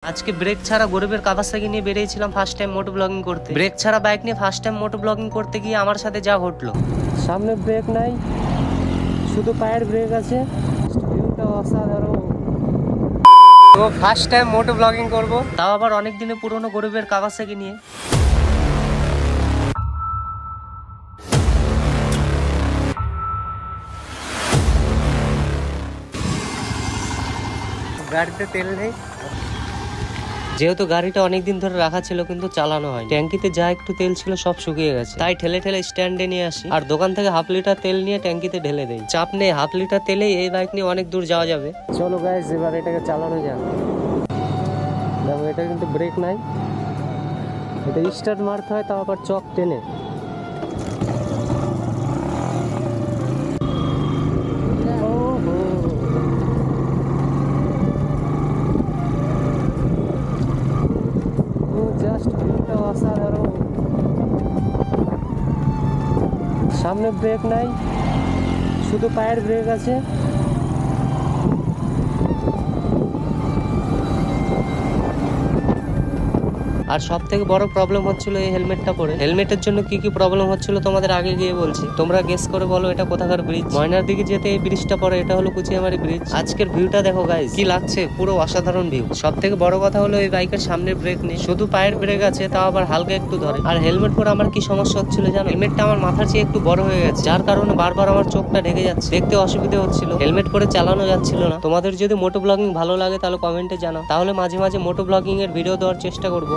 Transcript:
আজকে ব্রেক ছাড়া গরিবের কাওয়াসাকি নিয়ে বেরিয়েছিলাম ফার্স্ট টাইম মোটো ব্লগিং করতে। ব্রেক ছাড়া বাইক নিয়ে ফার্স্ট টাইম মোটো ব্লগিং করতে গিয়ে আমার সাথে যা ঘটলো, সামনে ব্রেক নাই, শুধু পায়ের ব্রেক আছে। ভিউটা অসাধারণ। তো ফার্স্ট টাইম মোটো ব্লগিং করব, তাও আবার অনেক দিনে পুরনো গরিবের কাওয়াসাকি নিয়ে। গাড়িতে তেল নেই, যেহেতু গাড়িটা অনেকদিন ধরে রাখা ছিল কিন্তু চালানো হয়। ট্যাঙ্কিতে যা একটু তেল ছিল সব শুকিয়ে গেছে, তাই ঠেলে ঠেলে স্ট্যান্ডে নিয়ে আসি আর দোকান থেকে হাফ লিটার তেল নিয়ে ট্যাঙ্কিতে ঢেলে দেই। চাপ নেই, হাফ লিটার তেলেই এই বাইক নিয়ে অনেক দূর যাওয়া যাবে। চলো গাইস, এবার এটাকে চালানো যাক। দেখো এটা কিন্তু ব্রেক নাই, এটা স্টার্ট মারতে হয়, তাও আবার চক টেনে। অসাধারণ। সামনে ব্রেক নাই, শুধু পায়ের ব্রেক আছে। আর সব থেকে বড় প্রবলেম হচ্ছিল এই হেলমেটটা পরে। হেলমেটের জন্য কি কি প্রবলেম হচ্ছিল তোমাদের আগে গিয়ে বলছি, তোমরা গেস করে বলো এটা কোথাকার ব্রিজ। ময়নার দিকে যেতে এই ব্রিজটা পড়ে, এটা হলো কুচিয়ামারি ব্রিজ। আজকের ভিউটা দেখো গাইস, কি লাগছে, পুরো অসাধারণ ভিউ। সব থেকে বড় কথা হলো এই বাইকের সামনে ব্রেক নেই, শুধু পায়ের ব্রেক আছে, তাও আবার হালকা একটু ধরে। আর হেলমেট পরে আমার কি সমস্যা হচ্ছিল জানো, হেলমেটটা আমার মাথার চেয়ে একটু বড় হয়ে গেছে, যার কারণে বারবার আমার চোখটা ঢেকে যাচ্ছে, দেখতে অসুবিধা হচ্ছিল, হেলমেট পরে চালানো যাচ্ছিল না। তোমাদের যদি মোটো ব্লগিং ভালো লাগে তাহলে কমেন্টে জানাও, তাহলে মাঝে মাঝে মোটো ব্লগিং এর ভিডিও দেওয়ার চেষ্টা করবো।